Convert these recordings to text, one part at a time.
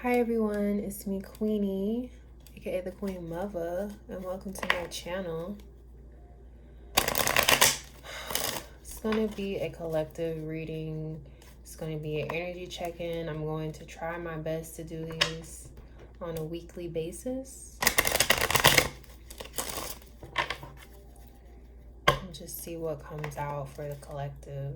Hi everyone, it's me Kweeni, aka the Queen Mother, and welcome to my channel. It's going to be a collective reading. It's going to be an energy check-in. I'm going to try my best to do these on a weekly basis. And just see what comes out for the collective.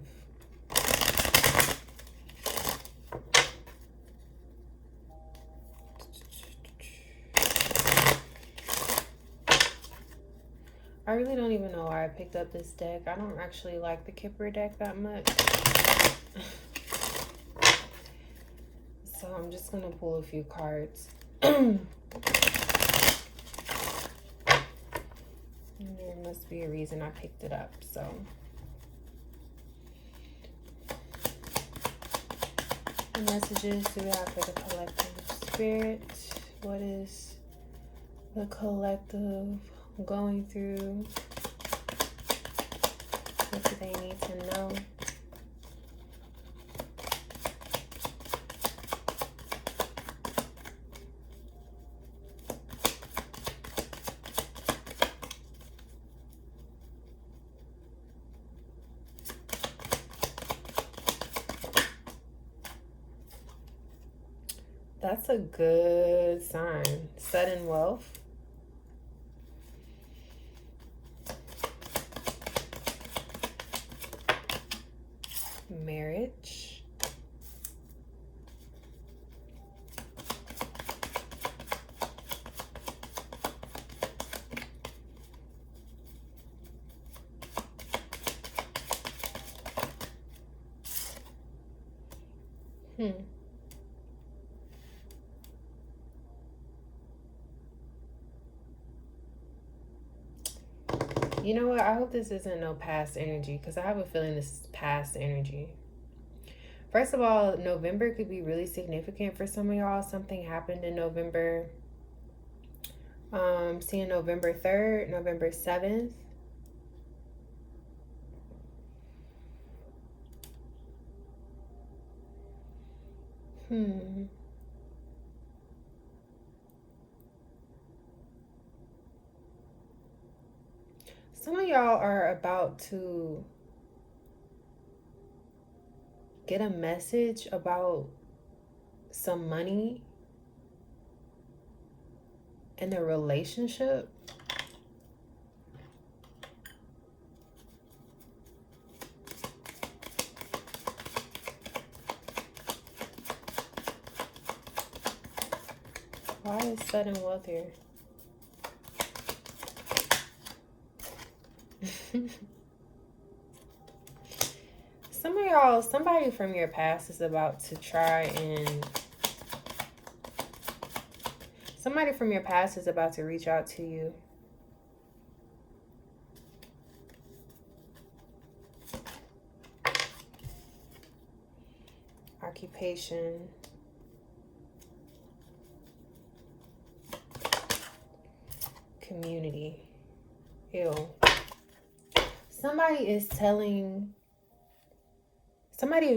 I really don't even know why I picked up this deck. I don't actually like the Kipper deck that much. So I'm just going to pull a few cards. And there must be a reason I picked it up, so. What messages do we have for the collective spirit? What is the collective going through? What do they need to know? That's a good sign. Sudden wealth. Marriage. You know what? I hope this isn't no past energy, because I have a feeling this is past energy. First of all, November could be really significant for some of y'all. Something happened in November. Seeing November 3rd, November 7th. Some of y'all are about to get a message about some money in a relationship. Why is sudden wealth here? Some of y'all, somebody from your past is about to try and... Somebody from your past is about to reach out to you. Occupation. Community. Ew. Somebody is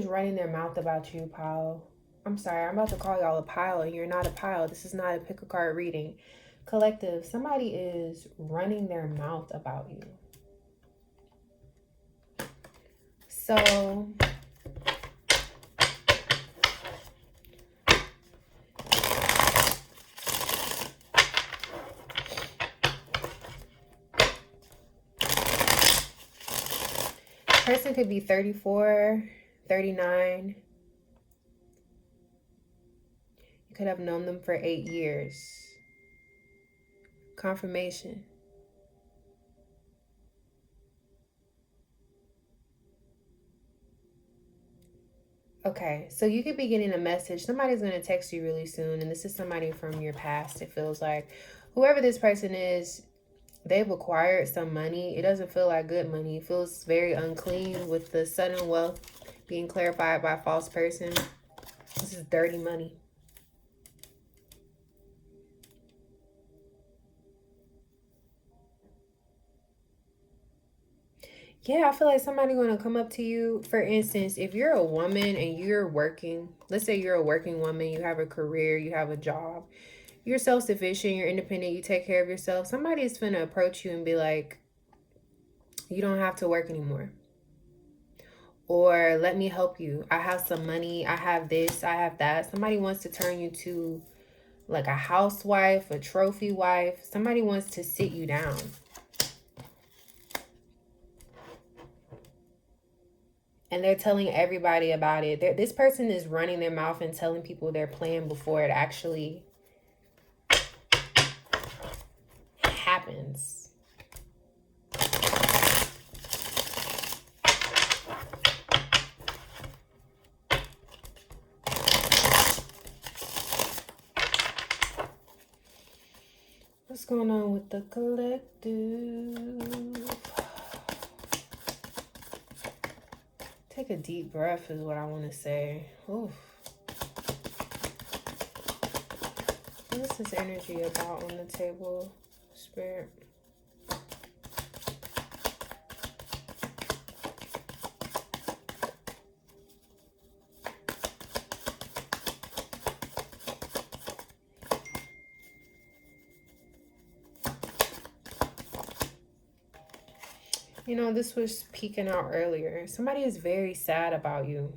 running their mouth about you, pile. I'm sorry, I'm about to call y'all a pile, and you're not a pile. This is not a pick a card reading. Collective, somebody is running their mouth about you. So person could be 34, 39. You could have known them for 8 years. Confirmation. Okay, so you could be getting a message. Somebody's going to text you really soon, and this is somebody from your past. It feels like whoever this person is, they've acquired some money. It doesn't feel like good money. It feels very unclean with the sudden wealth being clarified by a false person. This is dirty money. Yeah, I feel like somebody going to come up to you. For instance, if you're a woman and you're working, let's say you're a working woman, you have a career, you have a job, you're self-sufficient, you're independent, you take care of yourself. Somebody's going to approach you and be like, you don't have to work anymore. Or let me help you. I have some money. I have this. I have that. Somebody wants to turn you to like a housewife, a trophy wife. Somebody wants to sit you down. And they're telling everybody about it. This person is running their mouth and telling people their plan before it actually happens. What's going on with the collective? Take a deep breath is what I want to say. Oof. What is this energy about on the table, Spirit? You know, this was peeking out earlier. Somebody is very sad about you.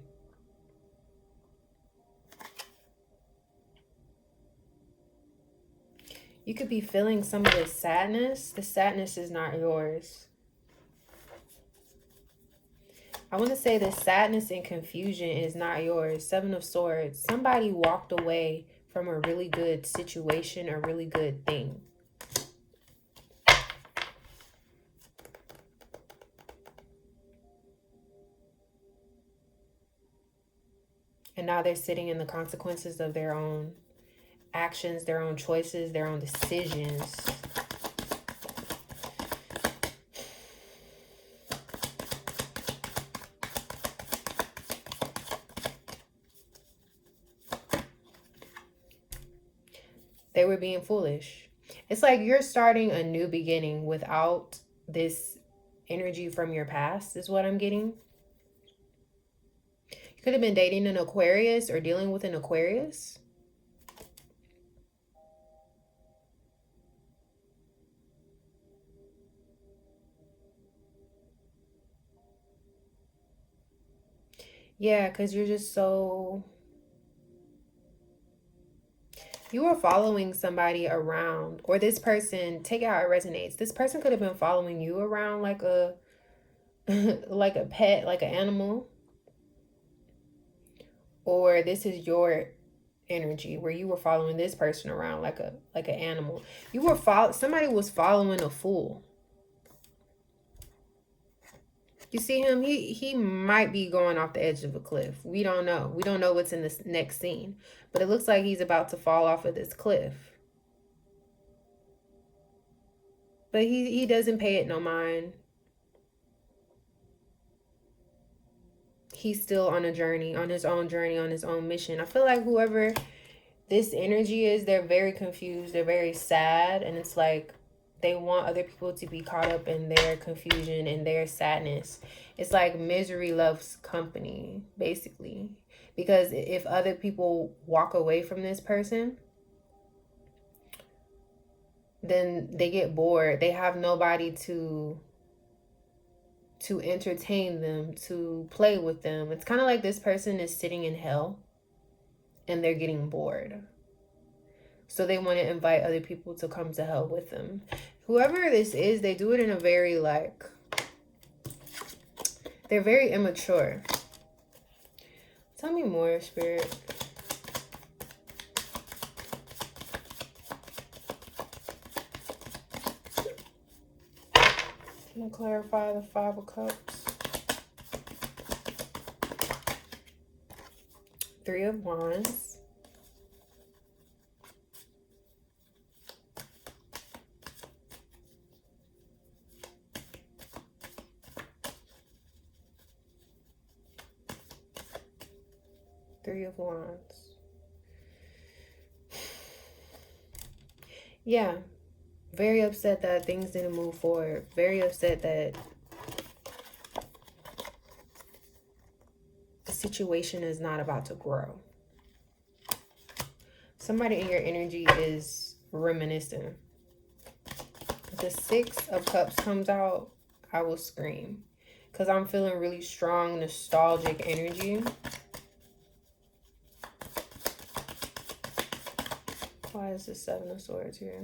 You could be feeling some of this sadness. The sadness is not yours. I want to say the sadness and confusion is not yours. Seven of Swords. Somebody walked away from a really good situation, a really good thing. And now they're sitting in the consequences of their own actions, their own choices, their own decisions. They were being foolish. It's like you're starting a new beginning without this energy from your past, is what I'm getting. You could have been dating an Aquarius or dealing with an Aquarius. Yeah, because you're just so... You were following somebody around, or this person, take it how it resonates. This person could have been following you around like a like a pet, like an animal. Or this is your energy where you were following this person around like an animal. You were somebody was following a fool. You see him, he might be going off the edge of a cliff. We don't know. We don't know what's in this next scene. But it looks like he's about to fall off of this cliff. But he doesn't pay it no mind. He's still on a journey, on his own journey, on his own mission. I feel like whoever this energy is, they're very confused. They're very sad. And it's like they want other people to be caught up in their confusion and their sadness. It's like misery loves company, basically. Because if other people walk away from this person, then they get bored. They have nobody to entertain them, to play with them. It's kind of like this person is sitting in hell and they're getting bored. So they want to invite other people to come to hell with them. Whoever this is, they do it in a very like, they're very immature. Tell me more, Spirit. Can you clarify the Five of Cups? Three of Wands. Three of Wands. Yeah. Very upset that things didn't move forward. Very upset that situation is not about to grow. Somebody in your energy is reminiscing. If the Six of Cups comes out, I will scream. Because I'm feeling really strong, nostalgic energy. Why is the Seven of Swords here?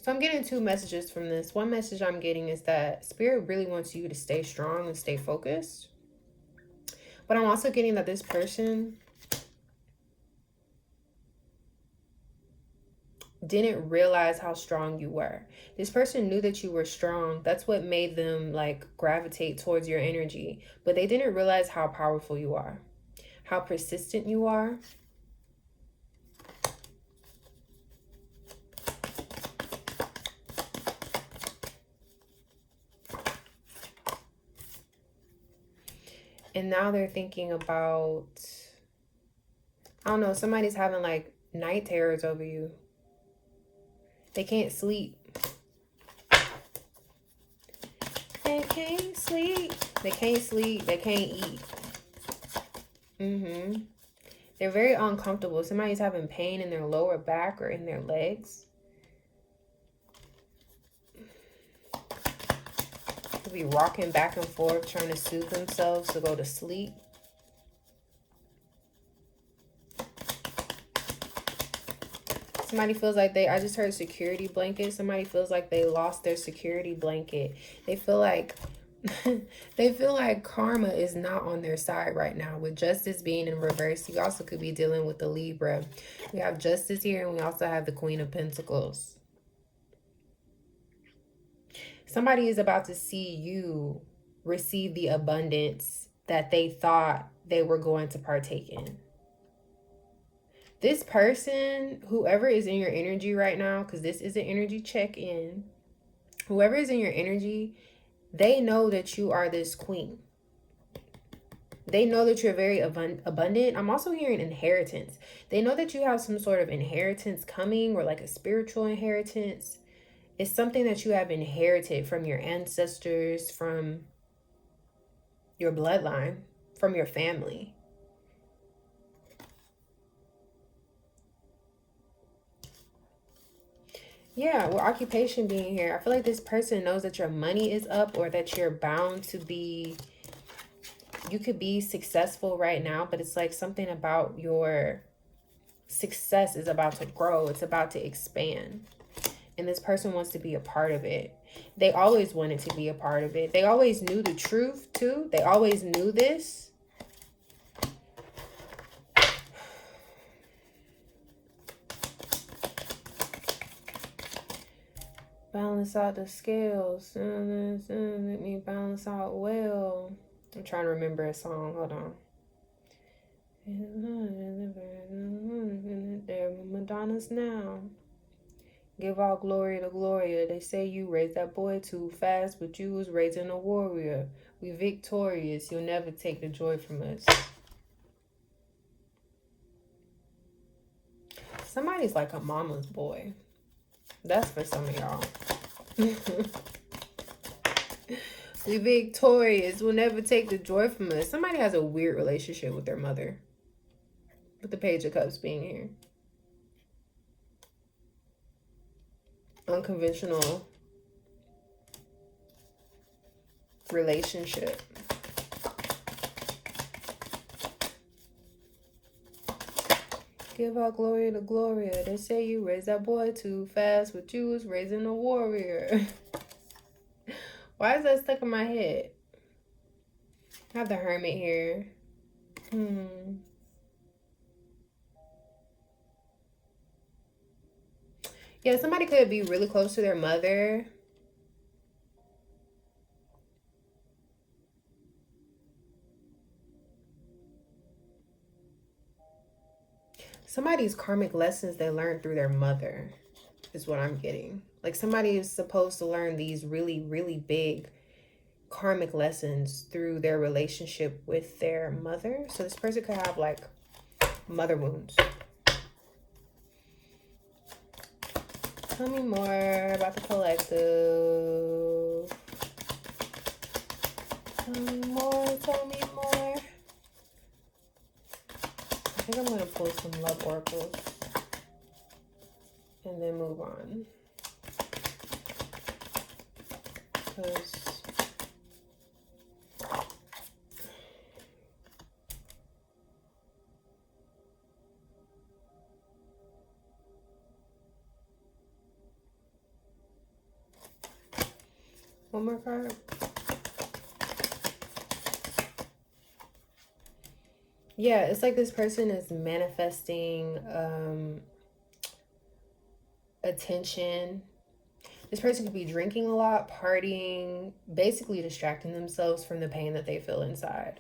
So I'm getting two messages from this. One message I'm getting is that Spirit really wants you to stay strong and stay focused. But I'm also getting that this person didn't realize how strong you were. This person knew that you were strong. That's what made them like gravitate towards your energy. But they didn't realize how powerful you are, how persistent you are. And now they're thinking about, I don't know, somebody's having like night terrors over you. They can't sleep. They can't sleep. They can't sleep. They can't eat. They're very uncomfortable. Somebody's having pain in their lower back or in their legs. Could be rocking back and forth, trying to soothe themselves to go to sleep. Somebody feels like I just heard security blanket. Somebody feels like they lost their security blanket. They feel like they feel like karma is not on their side right now. With justice being in reverse, you also could be dealing with the Libra. We have justice here, and we also have the Queen of Pentacles. Somebody is about to see you receive the abundance that they thought they were going to partake in. This person, whoever is in your energy right now, because this is an energy check-in, whoever is in your energy, they know that you are this queen. They know that you're very abundant. I'm also hearing inheritance. They know that you have some sort of inheritance coming, or like a spiritual inheritance. It's something that you have inherited from your ancestors, from your bloodline, from your family. Yeah, with occupation being here, I feel like this person knows that your money is up, or that you're bound to be, you could be successful right now, but it's like something about your success is about to grow. It's about to expand. And this person wants to be a part of it. They always wanted to be a part of it. They always knew the truth too. They always knew this. Balance out the scales. Let me balance out well. I'm trying to remember a song. Hold on. There, Madonna's now. Give all glory to Gloria. They say you raised that boy too fast, but you was raising a warrior. We victorious. You'll never take the joy from us. Somebody's like a mama's boy. That's for some of y'all. We victorious. We'll never take the joy from us. Somebody has a weird relationship with their mother. With the Page of Cups being here. Unconventional relationship. Give all glory to Gloria. They say you raised that boy too fast, but you was raising a warrior. Why is that stuck in my head? I have the Hermit here. Yeah, somebody could be really close to their mother. Somebody's karmic lessons they learned through their mother. is what I'm getting. Like somebody is supposed to learn these really, really big karmic lessons through their relationship with their mother. So this person could have like mother wounds. Tell me more about the collective. Tell me more, tell me more. I think I'm going to pull some love oracles and then move on. Because one more card. Yeah, it's like this person is manifesting attention. This person could be drinking a lot, partying, basically distracting themselves from the pain that they feel inside.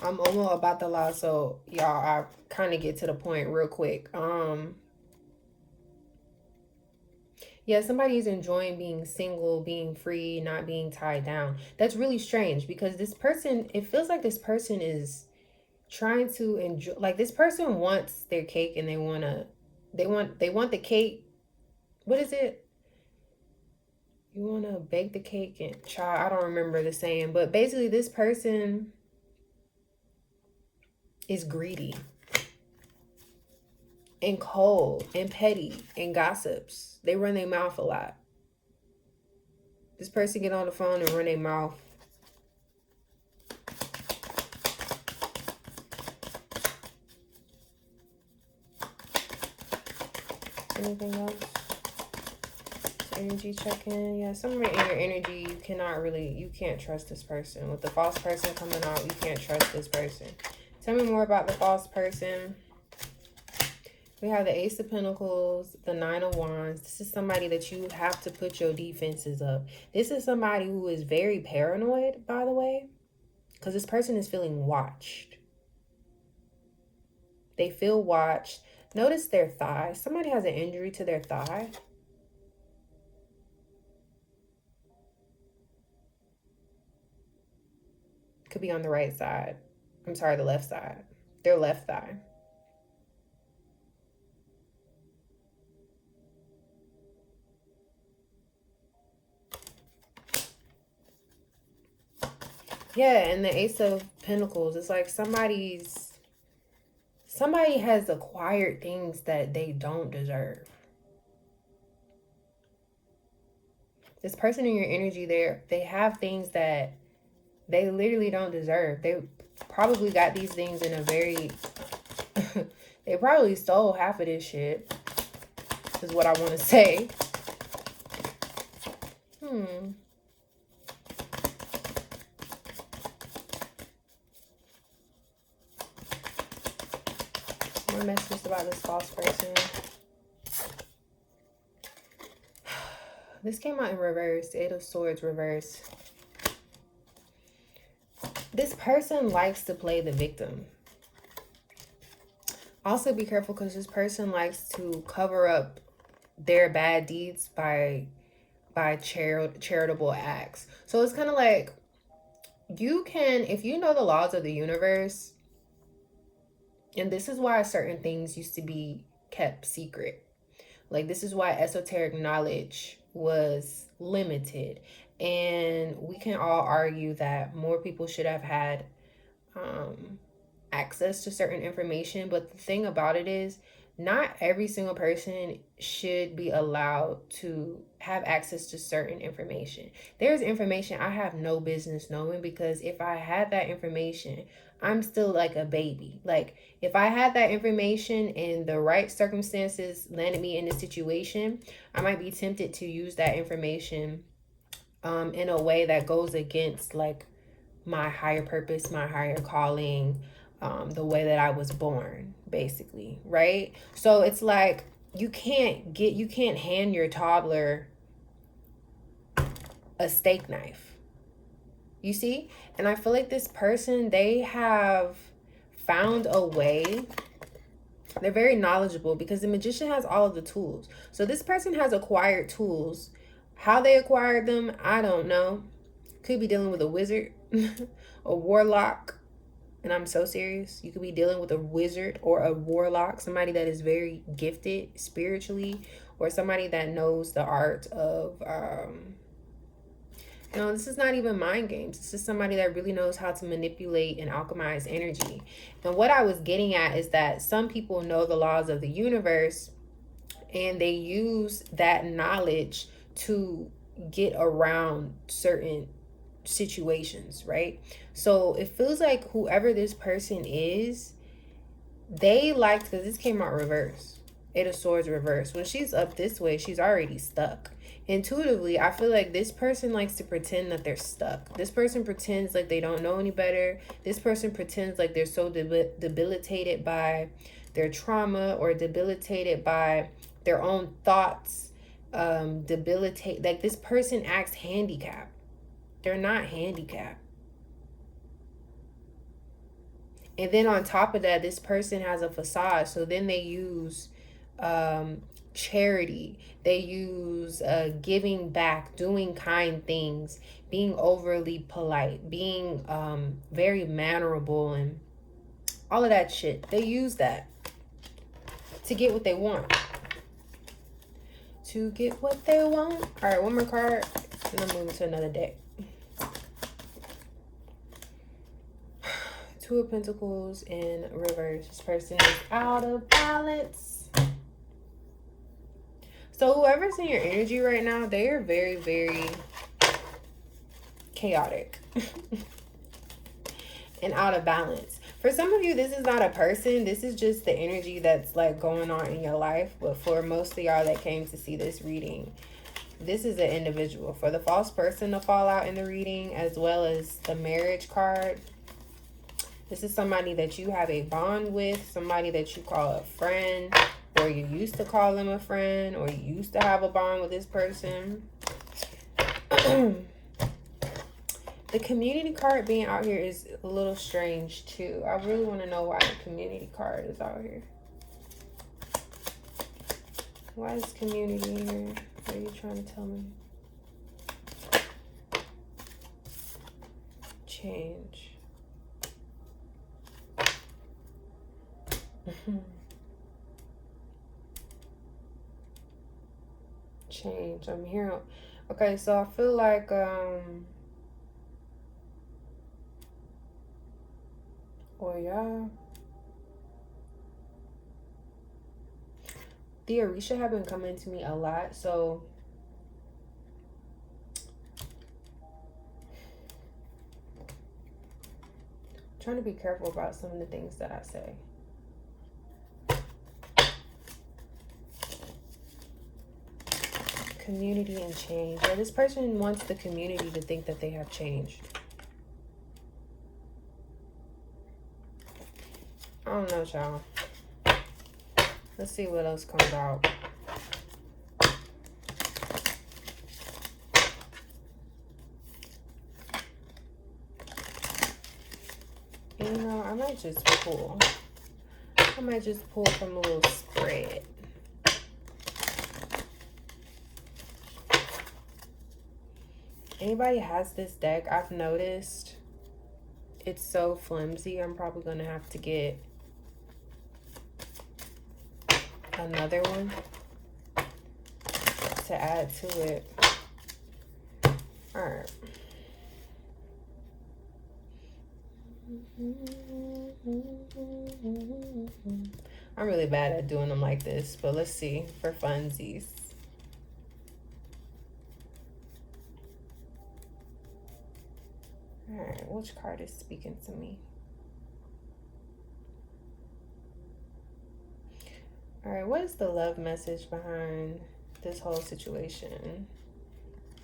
I'm almost about to lie, so y'all, I kind of get to the point real quick. Yeah, somebody's enjoying being single, being free, not being tied down. That's really strange because this person, it feels like this person is trying to enjoy, like this person wants their cake and they want the cake. What is it? You want to bake the cake and try, I don't remember the saying, but basically this person is greedy and cold and petty and gossips. They run their mouth a lot. This person get on the phone and run their mouth. Anything else? Energy check-in. Yeah, somewhere in your energy, you can't trust this person. With the false person coming out, you can't trust this person. Tell me more about the false person. We have the Ace of Pentacles, the Nine of Wands. This is somebody that you have to put your defenses up. This is somebody who is very paranoid, by the way, because this person is feeling watched. They feel watched. Notice their thigh. Somebody has an injury to their thigh. Could be on the right side. I'm sorry, the left side. Their left thigh. Yeah, and the Ace of Pentacles, it's like somebody has acquired things that they don't deserve. This person in your energy, they have things that they literally don't deserve. They probably got these things in a very they probably stole half of this shit, is what I want to say. More messages about this false person. This came out in reverse. Eight of Swords reverse. This person likes to play the victim. Also be careful because this person likes to cover up their bad deeds by charitable acts. So it's kind of like you can, if you know the laws of the universe, and this is why certain things used to be kept secret. Like this is why esoteric knowledge was limited. And we can all argue that more people should have had access to certain information. But the thing about it is, not every single person should be allowed to have access to certain information. There's information I have no business knowing, because if I had that information, I'm still like a baby. Like if I had that information and the right circumstances landed me in this situation, I might be tempted to use that information in a way that goes against like my higher purpose, my higher calling, the way that I was born, basically, right? So it's like you can't hand your toddler a steak knife. You see? And I feel like this person, they have found a way They're very knowledgeable because the magician has all of the tools. So this person has acquired tools. How they acquired them, I don't know. Could be dealing with a wizard, a warlock. And I'm so serious. You could be dealing with a wizard or a warlock, somebody that is very gifted spiritually, or somebody that knows the art of this is not even mind games. This is somebody that really knows how to manipulate and alchemize energy. And what I was getting at is that some people know the laws of the universe and they use that knowledge to get around certain situations, right? So it feels like whoever this person is, they liked, because this came out reverse. Eight of Swords reverse. When she's up this way, she's already stuck. Intuitively, I feel like this person likes to pretend that they're stuck. This person pretends like they don't know any better. This person pretends like they're so debilitated by their trauma or debilitated by their own thoughts. Like this person acts handicapped. They're not handicapped. And then on top of that, this person has a facade. So then they use charity. They use giving back, doing kind things, being overly polite, being very mannerable, and all of that shit. They use that to get what they want. To get what they want. All right, one more card, and I'm moving to another deck. Two of Pentacles in reverse. This person is out of balance. So whoever's in your energy right now, they are very, very chaotic and out of balance. For some of you, this is not a person. This is just the energy that's like going on in your life. But for most of y'all that came to see this reading, this is an individual. For the false person to fall out in the reading, as well as the marriage card, this is somebody that you have a bond with, somebody that you call a friend, or you used to call them a friend, or you used to have a bond with this person. The community card being out here is a little strange too. I really want to know why the community card is out here. Why is community here? What are you trying to tell me? Change. Change. I'm here. Okay, so I feel like yeah, the Orisha have been coming to me a lot, so I'm trying to be careful about some of the things that I say. Community and change. Yeah, this person wants the community to think that they have changed. I don't know, y'all. Let's see what else comes out. You know, I might just pull. I might just pull from a little spread. Anybody has this deck, I've noticed it's so flimsy. I'm probably going to have to get another one to add to it. All right. I'm really bad at doing them like this, but let's see for funsies. All right, which card is speaking to me? All right, what is the love message behind this whole situation?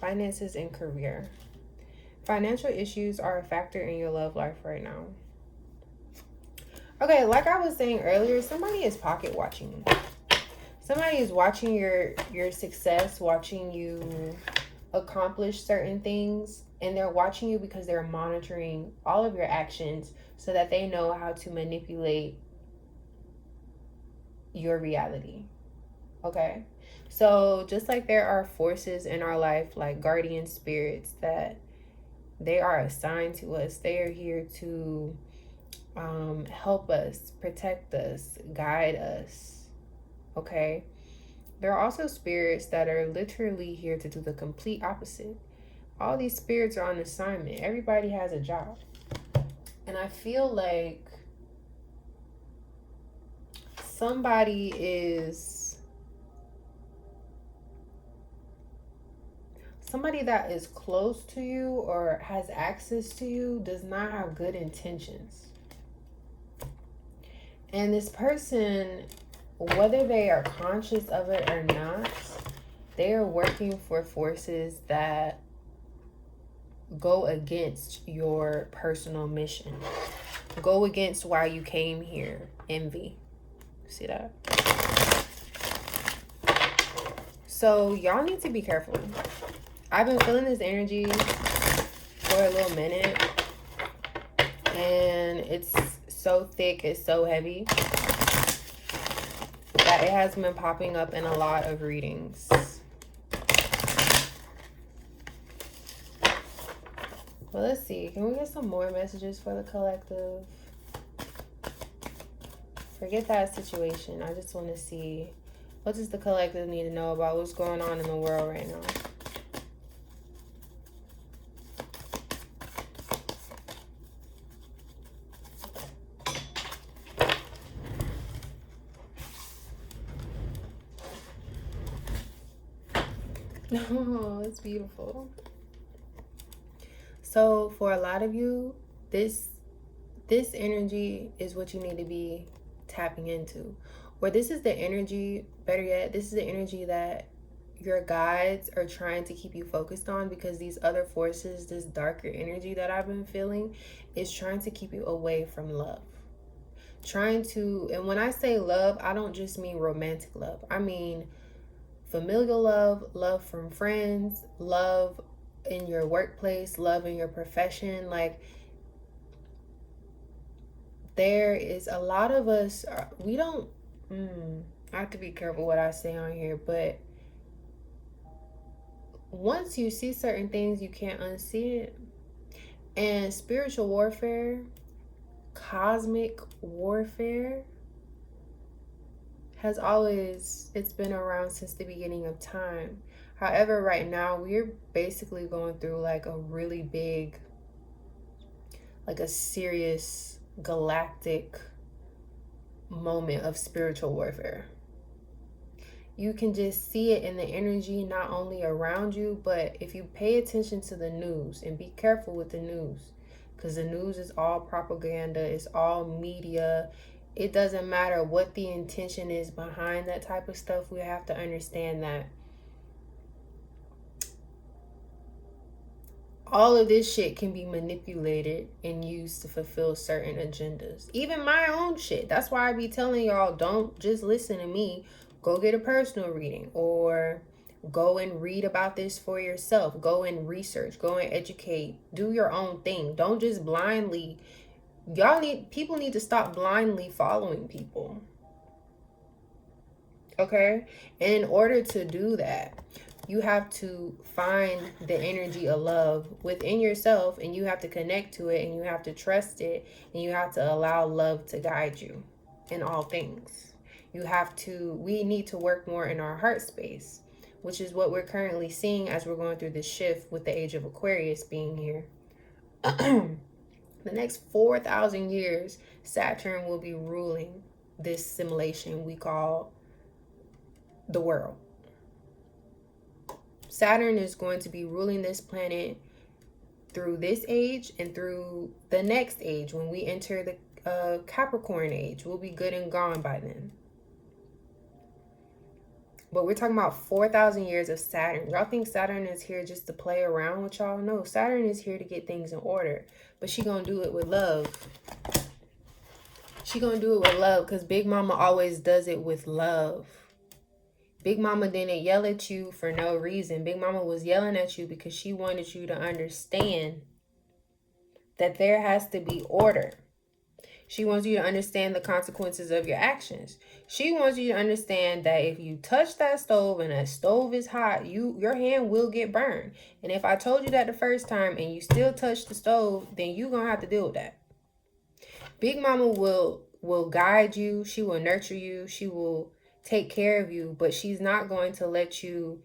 Finances and career. Financial issues are a factor in your love life right now. Okay, like I was saying earlier, somebody is pocket watching you. Somebody is watching your success, watching you accomplish certain things, and they're watching you because they're monitoring all of your actions so that they know how to manipulate your reality. Okay? So just like there are forces in our life, like guardian spirits, that they are assigned to us. They are here to help us, protect us, guide us. Okay? There are also spirits that are literally here to do the complete opposite. All these spirits are on assignment. Everybody has a job. And I feel like somebody that is close to you or has access to you does not have good intentions. And this person, whether they are conscious of it or not, they are working for forces that go against your personal mission. Go against why you came here. Envy. See that? So y'all need to be careful. I've been feeling this energy for a little minute, and it's so thick, it's so heavy, that it has been popping up in a lot of readings. Well, let's see. Can we get some more messages for the collective? Forget that situation. I just want to see, what does the collective need to know about what's going on in the world right now? Oh, it's beautiful. So for a lot of you, this energy is what you need to be tapping into. Or this is the energy, better yet, this is the energy that your guides are trying to keep you focused on, because these other forces, this darker energy that I've been feeling, is trying to keep you away from love. Trying to, and when I say love, I don't just mean romantic love. I mean familial love, love from friends, love in your workplace, love in your profession. Like, there is a lot of us, we don't, I have to be careful what I say on here, but once you see certain things, you can't unsee it. And spiritual warfare, cosmic warfare, has always, it's been around since the beginning of time. However, right now we're basically going through like a really big, like a serious galactic moment of spiritual warfare. You can just see it in the energy, not only around you, but if you pay attention to the news, and be careful with the news, because the news is all propaganda, it's all media. It doesn't matter what the intention is behind that type of stuff. We have to understand that all of this shit can be manipulated and used to fulfill certain agendas. Even my own shit. That's why I be telling y'all, don't just listen to me. Go get a personal reading, or go and read about this for yourself. Go and research, go and educate, do your own thing. Don't just blindly, people need to stop blindly following people. Okay? And in order to do that, you have to find the energy of love within yourself, and you have to connect to it, and you have to trust it, and you have to allow love to guide you in all things. We need to work more in our heart space, which is what we're currently seeing as we're going through this shift with the age of Aquarius being here. The next 4,000 years, Saturn will be ruling this simulation we call the world. Saturn is going to be ruling this planet through this age and through the next age. When we enter the Capricorn age, we'll be good and gone by then. But we're talking about 4,000 years of Saturn. Y'all think Saturn is here just to play around with y'all? No, Saturn is here to get things in order. But she gonna do it with love. She gonna do it with love, because Big Mama always does it with love. Big Mama didn't yell at you for no reason. Big Mama was yelling at you because she wanted you to understand that there has to be order. She wants you to understand the consequences of your actions. She wants you to understand that if you touch that stove and that stove is hot, your hand will get burned. And if I told you that the first time and you still touch the stove, then you're going to have to deal with that. Big Mama will guide you, she will nurture you, she will take care of you, but she's not going to let you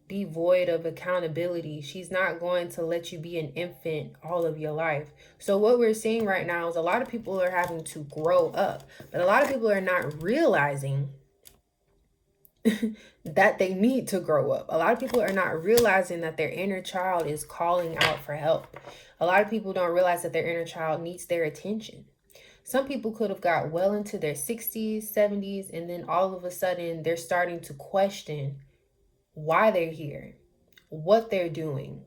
be void of accountability. She's not going to let you be an infant all of your life. So what we're seeing right now is a lot of people are having to grow up, but a lot of people are not realizing that they need to grow up. A lot of people are not realizing that their inner child is calling out for help. A lot of people don't realize that their inner child needs their attention. Some people could have got well into their 60s, 70s, and then all of a sudden they're starting to question why they're here, what they're doing,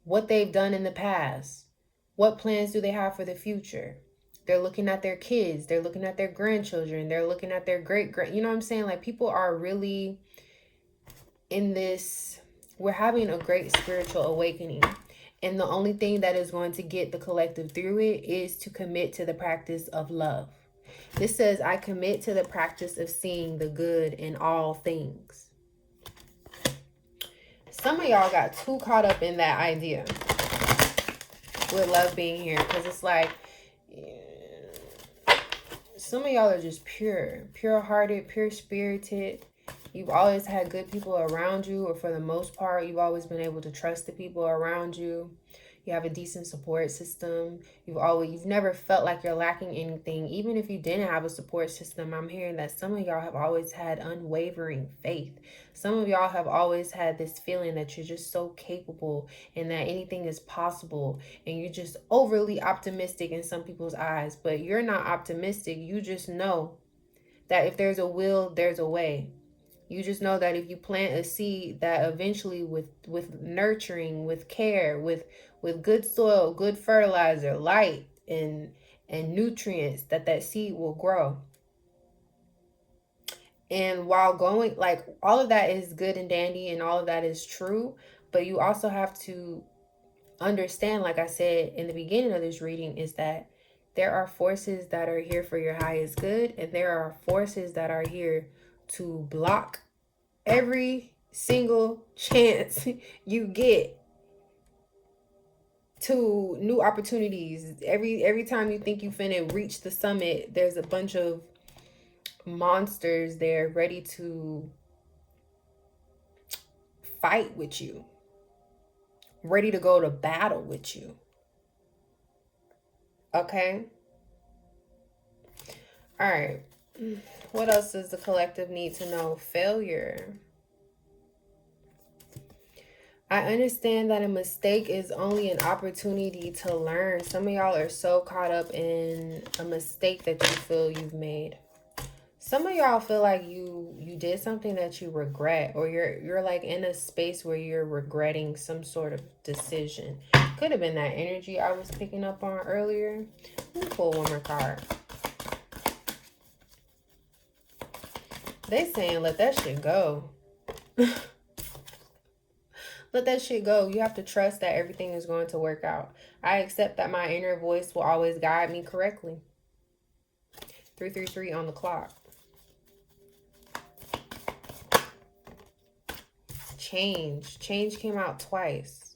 what they've done in the past, what plans do they have for the future. They're looking at their kids, they're looking at their grandchildren, they're looking at their great, you know what I'm saying? Like, people are really in this, we're having a great spiritual awakening. And the only thing that is going to get the collective through it is to commit to the practice of love. This says, I commit to the practice of seeing the good in all things. Some of y'all got too caught up in that idea with love being here, because it's like, some of y'all are just pure-hearted, pure-spirited. You've always had good people around you, or for the most part, you've always been able to trust the people around you. You have a decent support system. You've never felt like you're lacking anything. Even if you didn't have a support system, I'm hearing that some of y'all have always had unwavering faith. Some of y'all have always had this feeling that you're just so capable and that anything is possible, and you're just overly optimistic in some people's eyes. But you're not optimistic. You just know that if there's a will, there's a way. You just know that if you plant a seed, that eventually with nurturing, with care, with good soil, good fertilizer, light, and nutrients, that seed will grow. And while going, like, all of that is good and dandy and all of that is true, but you also have to understand, like I said in the beginning of this reading, is that there are forces that are here for your highest good, and there are forces that are here to block every single chance you get to new opportunities. Every time you think you finna reach the summit, there's a bunch of monsters there ready to fight with you, ready to go to battle with you. Okay? All right. What else does the collective need to know? Failure. I understand that a mistake is only an opportunity to learn. Some of y'all are so caught up in a mistake that you feel you've made. Some of y'all feel like you did something that you regret, or you're like in a space where you're regretting some sort of decision. Could have been that energy I was picking up on earlier. Let me pull one more card. They saying let that shit go. Let that shit go. You have to trust that everything is going to work out. I accept that my inner voice will always guide me correctly. 333 on the clock. Change. Change came out twice.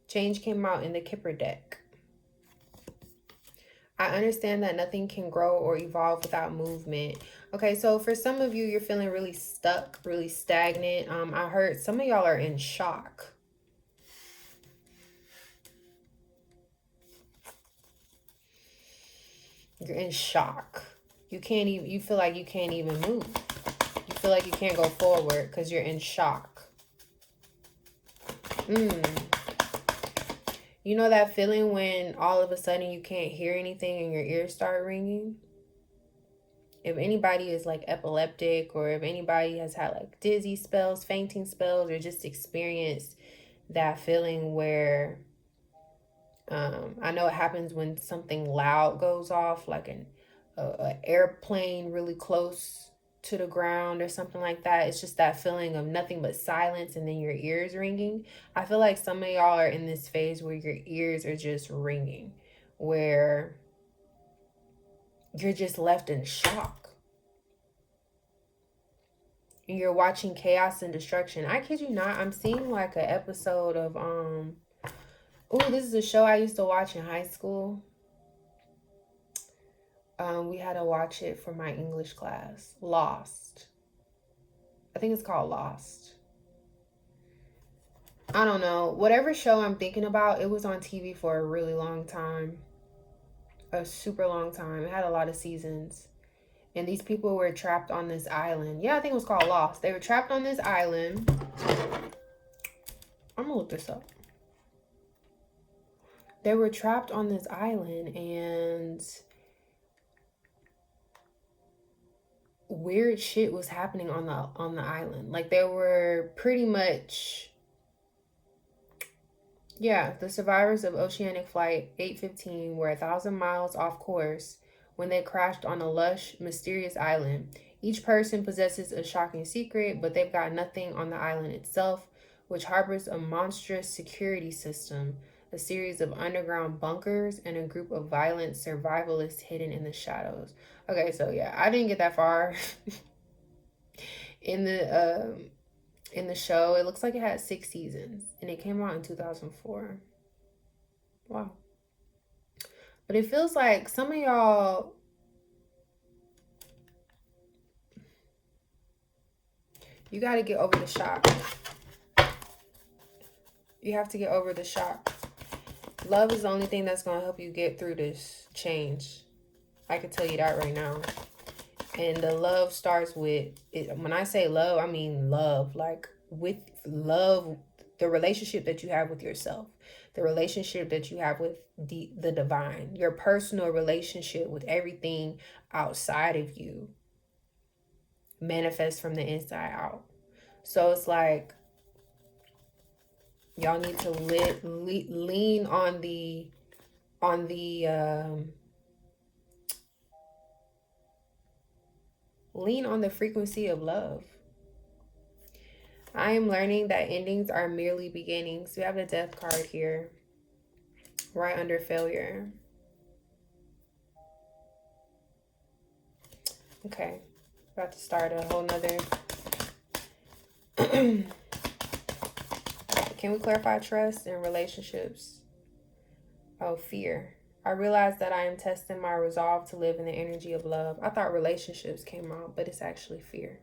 Change came out in the Kipper deck. I understand that nothing can grow or evolve without movement. Okay, so for some of you, you're feeling really stuck, really stagnant. I heard some of y'all are in shock. You're in shock. You feel like you can't even move. You feel like you can't go forward because you're in shock. You know that feeling when all of a sudden you can't hear anything and your ears start ringing? If anybody is like epileptic, or if anybody has had like dizzy spells, fainting spells, or just experienced that feeling where I know it happens when something loud goes off, like an airplane really close to the ground or something like that. It's just that feeling of nothing but silence and then your ears ringing. I feel like some of y'all are in this phase where your ears are just ringing, where you're just left in shock. And you're watching chaos and destruction. I kid you not, I'm seeing like an episode of this is a show I used to watch in high school. We had to watch it for my English class. Lost. I think it's called Lost. I don't know. Whatever show I'm thinking about, it was on TV for a really long time. A super long time. It had a lot of seasons. And these people were trapped on this island. Yeah, I think it was called Lost. They were trapped on this island. I'm gonna look this up. They were trapped on this island and weird shit was happening on the island. Like they were pretty much the survivors of Oceanic Flight 815 were 1,000 miles off course when they crashed on a lush, mysterious island. Each person possesses a shocking secret, but they've got nothing on the island itself, which harbors a monstrous security system, a series of underground bunkers, and a group of violent survivalists hidden in the shadows. Okay, so yeah, I didn't get that far in the show. It looks like it had 6 seasons, and it came out in 2004. Wow. But it feels like some of y'all, you got to get over the shock. You have to get over the shock. Love is the only thing that's going to help you get through this change. I can tell you that right now. And the love starts with it. When I say love, I mean love. Like with love, the relationship that you have with yourself, the relationship that you have with the divine, your personal relationship with everything outside of you manifests from the inside out. So it's like y'all need to lean on the lean on the frequency of love. I am learning that endings are merely beginnings. We have the death card here, right under failure. Okay, about to start a whole nother. Can we clarify trust in relationships? Oh, fear. I realize that I am testing my resolve to live in the energy of love. I thought relationships came out, but it's actually fear.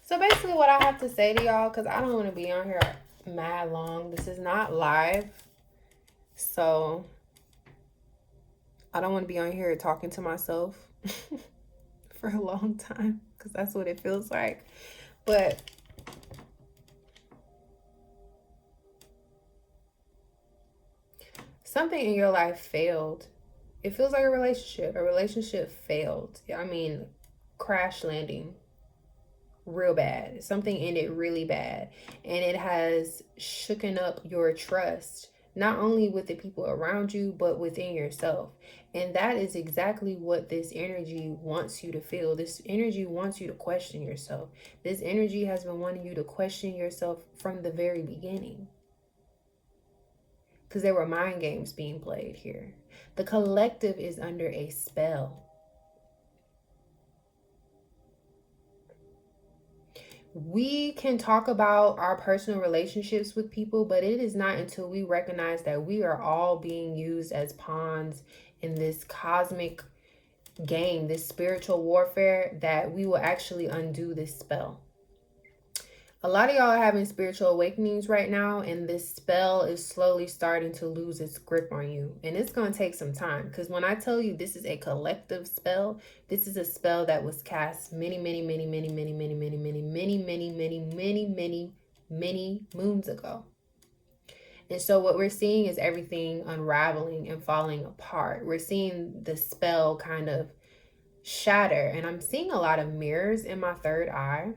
So basically what I have to say to y'all, because I don't want to be on here mad long. This is not live. So I don't want to be on here talking to myself for a long time, because that's what it feels like. But something in your life failed. It feels like a relationship. A relationship failed. I mean, crash landing. Real bad. Something ended really bad. And it has shooken up your trust, not only with the people around you, but within yourself. And that is exactly what this energy wants you to feel. This energy wants you to question yourself. This energy has been wanting you to question yourself from the very beginning. Because there were mind games being played here. The collective is under a spell. We can talk about our personal relationships with people, but it is not until we recognize that we are all being used as pawns in this cosmic game, this spiritual warfare, that we will actually undo this spell. A lot of y'all are having spiritual awakenings right now, and this spell is slowly starting to lose its grip on you. And it's going to take some time, because when I tell you this is a collective spell, this is a spell that was cast many moons ago. And so what we're seeing is everything unraveling and falling apart. We're seeing the spell kind of shatter, and I'm seeing a lot of mirrors in my third eye.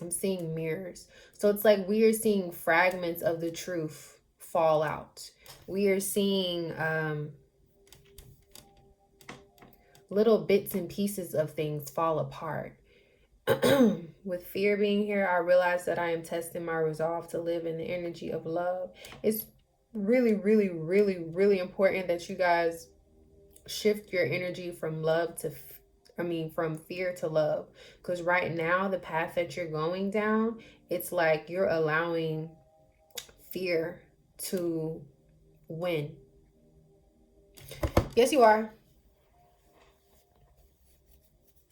I'm seeing mirrors. So it's like we are seeing fragments of the truth fall out. We are seeing little bits and pieces of things fall apart. With fear being here, I realize that I am testing my resolve to live in the energy of love. It's really, really, really, really important that you guys shift your energy from love to from fear to love, because right now the path that you're going down, it's like you're allowing fear to win. Yes, you are.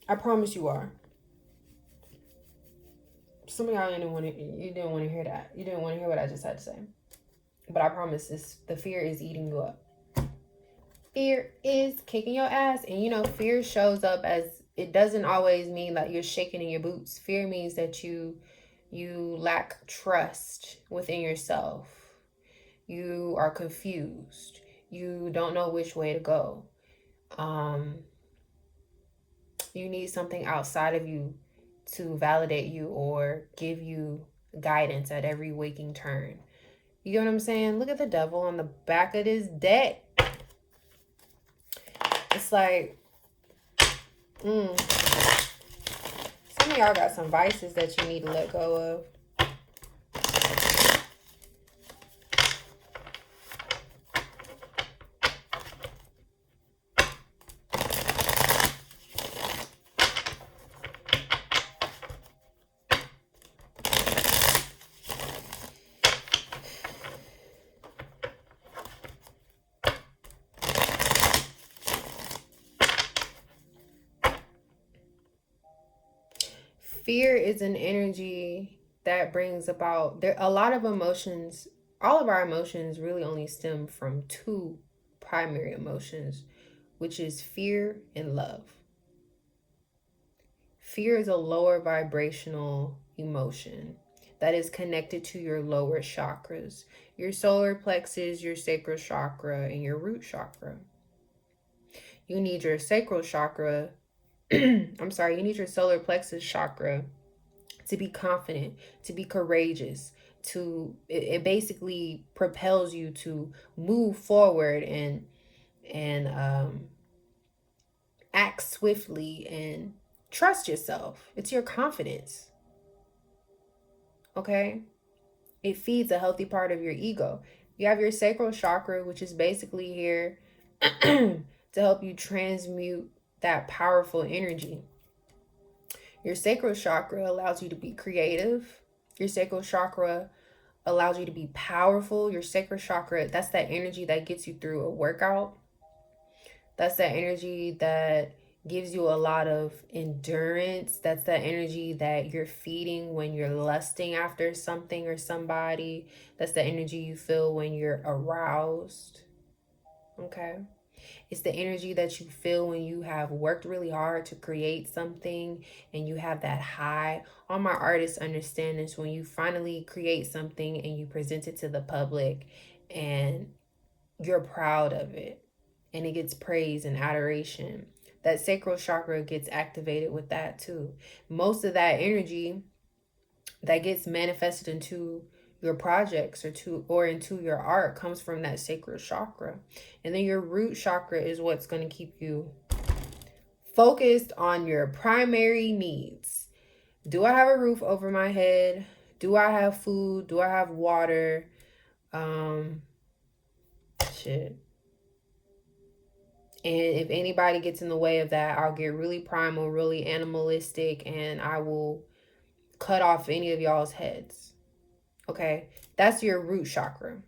I promise you are. Some of y'all didn't want to hear that. You didn't want to hear what I just had to say. But I promise this, the fear is eating you up. Fear is kicking your ass. And you know, fear shows up as, it doesn't always mean that you're shaking in your boots. Fear means that you lack trust within yourself. You are confused. You don't know which way to go. You need something outside of you to validate you or give you guidance at every waking turn. You get what I'm saying? Look at the devil on the back of this deck. It's like, some of y'all got some vices that you need to let go of. Fear is an energy that brings about there a lot of emotions. All of our emotions really only stem from two primary emotions, which is fear and love. Fear is a lower vibrational emotion that is connected to your lower chakras, your solar plexus, your sacral chakra, and your root chakra. You need your sacral chakra, you need your solar plexus chakra to be confident, to be courageous, it basically propels you to move forward and act swiftly and trust yourself. It's your confidence. Okay? It feeds a healthy part of your ego. You have your sacral chakra, which is basically here to help you transmute that powerful energy. Your sacral chakra allows you to be creative. Your sacral chakra allows you to be powerful. Your sacral chakra, that's that energy that gets you through a workout. That's that energy that gives you a lot of endurance. That's that energy that you're feeding when you're lusting after something or somebody. That's the energy you feel when you're aroused. Okay? It's the energy that you feel when you have worked really hard to create something and you have that high. All my artists understand this. When you finally create something and you present it to the public and you're proud of it and it gets praise and adoration, that sacral chakra gets activated with that too. Most of that energy that gets manifested into your projects or into your art comes from that sacral chakra. And then your root chakra is what's going to keep you focused on your primary needs. Do I have a roof over my head? Do I have food? Do I have water? Shit. And if anybody gets in the way of that, I'll get really primal, really animalistic, and I will cut off any of y'all's heads. Okay? That's your root chakra.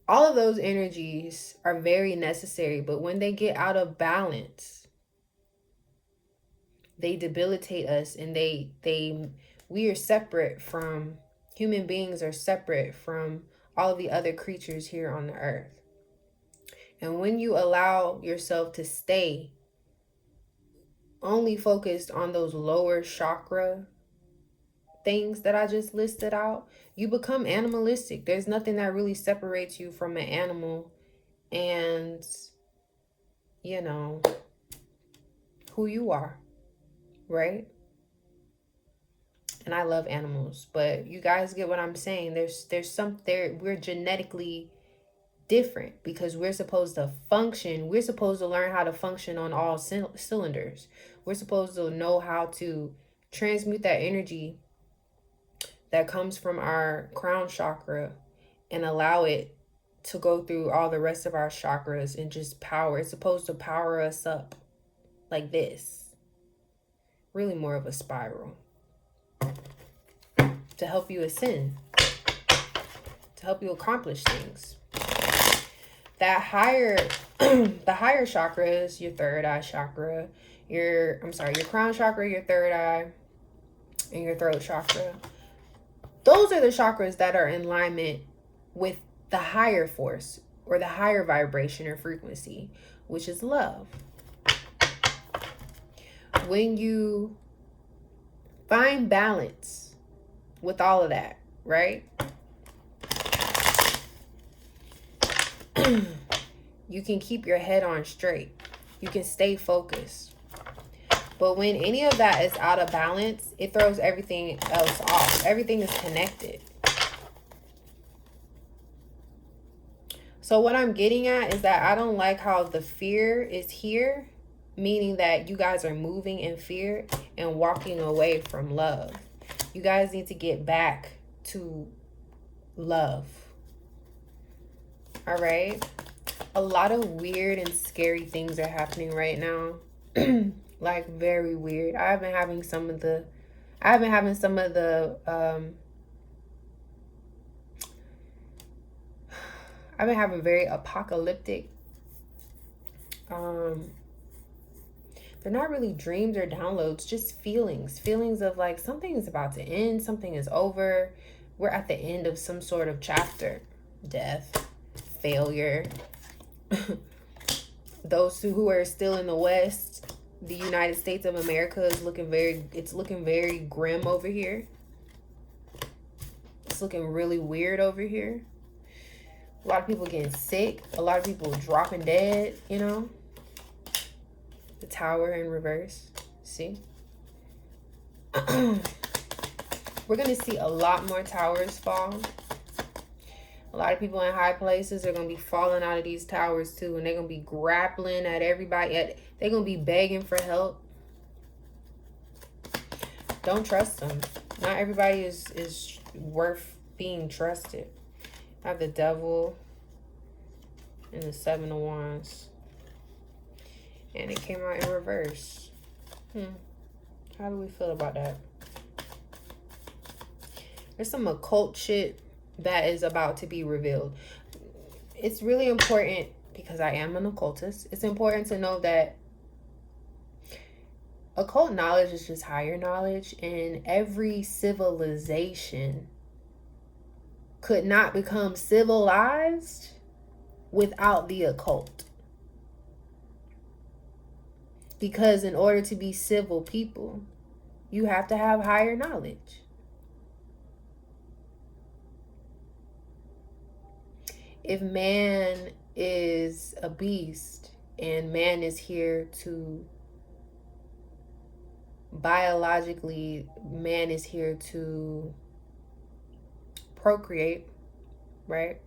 All of those energies are very necessary, but when they get out of balance, they debilitate us, and we are separate from, human beings are separate from all of the other creatures here on the earth. And when you allow yourself to stay only focused on those lower chakra things that I just listed out, you become animalistic. There's nothing that really separates you from an animal and, you know, who you are, right? And I love animals, but you guys get what I'm saying. We're genetically different because we're supposed to function. We're supposed to learn how to function on all cylinders. We're supposed to know how to transmute that energy that comes from our crown chakra and allow it to go through all the rest of our chakras and just power. It's supposed to power us up like this. Really more of a spiral to help you ascend, to help you accomplish things. That higher, the higher chakras, your third eye chakra, your crown chakra, your third eye, and your throat chakra. Those are the chakras that are in alignment with the higher force or the higher vibration or frequency, which is love. When you find balance with all of that, right? You can keep your head on straight. You can stay focused. But when any of that is out of balance, it throws everything else off. Everything is connected. So what I'm getting at is that I don't like how the fear is here, meaning that you guys are moving in fear and walking away from love. You guys need to get back to love. All right? A lot of weird and scary things are happening right now. Like very weird. I've been having very apocalyptic, they're not really dreams or downloads, just feelings of like something is about to end, something is over, we're at the end of some sort of chapter. Death, failure. Those who are still in the West, the United States of America is looking very grim over here. It's looking really weird over here. A lot of people getting sick. A lot of people dropping dead, you know. The tower in reverse. See? We're going to see a lot more towers fall. A lot of people in high places are going to be falling out of these towers too. And they're going to be grappling at everybody. They're going to be begging for help. Don't trust them. Not everybody is worth being trusted. I have the devil and the 7 of Wands. And it came out in reverse. How do we feel about that? There's some occult shit that is about to be revealed. It's really important, because I am an occultist, it's important to know that occult knowledge is just higher knowledge, and every civilization could not become civilized without the occult. Because in order to be civil people, you have to have higher knowledge. If man is a beast and man is here to biologically, man is here to procreate, right?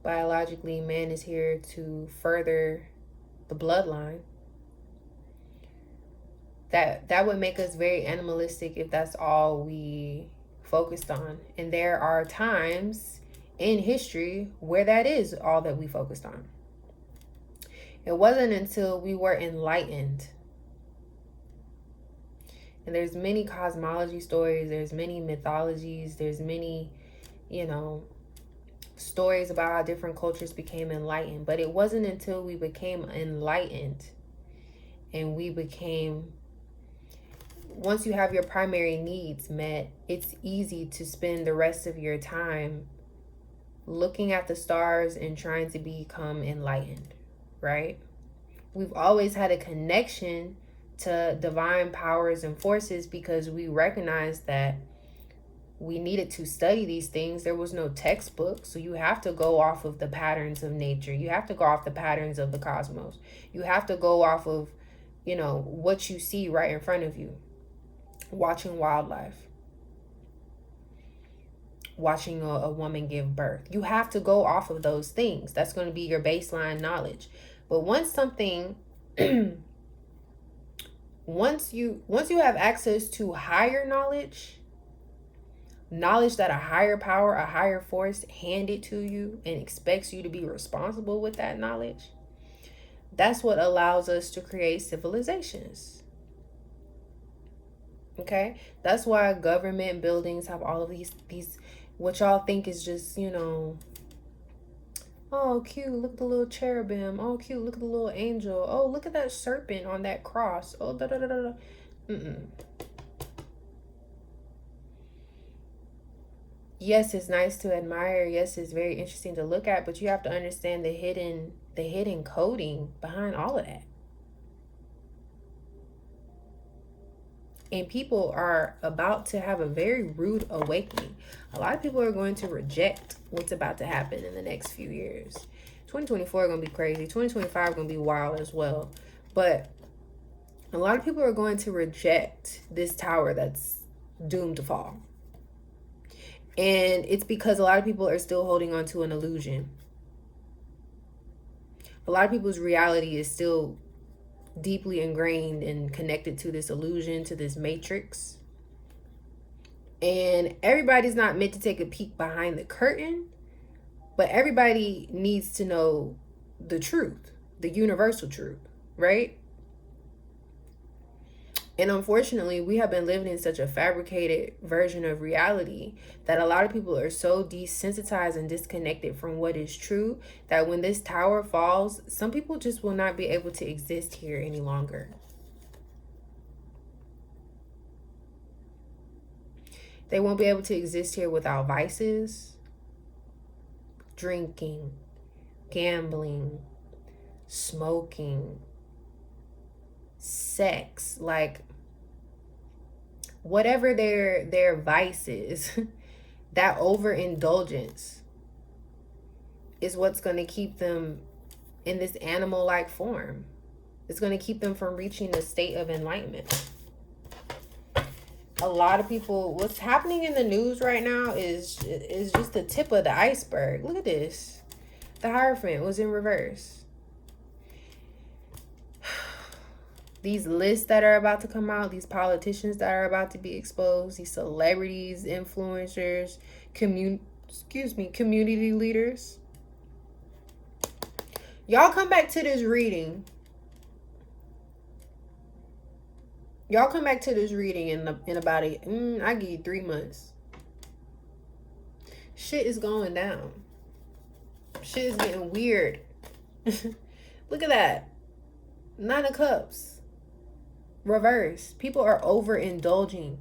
Biologically, man is here to further the bloodline. That would make us very animalistic if that's all we focused on. And there are times in history where that is all that we focused on. It wasn't until we were enlightened. And there's many cosmology stories, there's many mythologies, there's many, stories about how different cultures became enlightened. But it wasn't until we became enlightened and once you have your primary needs met, it's easy to spend the rest of your time looking at the stars and trying to become enlightened, right? We've always had a connection to divine powers and forces because we recognized that we needed to study these things. There was no textbook, so you have to go off of the patterns of nature. You have to go off the patterns of the cosmos. You have to go off of, what you see right in front of you. Watching wildlife. watching a woman give birth. You have to go off of those things. That's going to be your baseline knowledge. But once something once you have access to higher knowledge that a higher power, a higher force handed to you and expects you to be responsible with that knowledge, that's what allows us to create civilizations. Okay? That's why government buildings have all of these what y'all think is just, oh, cute, look at the little cherubim. Oh, cute, look at the little angel. Oh, look at that serpent on that cross. Oh, da da da da. Mm-mm. Yes, it's nice to admire. Yes, it's very interesting to look at, but you have to understand the hidden coding behind all of that. And people are about to have a very rude awakening. A lot of people are going to reject what's about to happen in the next few years. 2024 is going to be crazy. 2025 is going to be wild as well. But a lot of people are going to reject this tower that's doomed to fall. And it's because a lot of people are still holding on to an illusion. A lot of people's reality is still deeply ingrained and connected to this illusion, to this matrix. And everybody's not meant to take a peek behind the curtain, but everybody needs to know the truth, the universal truth, right? And unfortunately, we have been living in such a fabricated version of reality that a lot of people are so desensitized and disconnected from what is true that when this tower falls, some people just will not be able to exist here any longer. They won't be able to exist here without vices, drinking, gambling, smoking, sex, like whatever their vice is. That overindulgence is what's going to keep them in this animal-like form. It's going to keep them from reaching the state of enlightenment. A lot of people, what's happening in the news right now is just the tip of the iceberg. Look at this. The Hierophant was in reverse. These lists that are about to come out, these politicians that are about to be exposed, these celebrities, influencers, community leaders. Y'all come back to this reading. Y'all come back to this reading in about I give you 3 months. Shit is going down. Shit is getting weird. Look at that. 9 of Cups. Reverse. People are overindulging.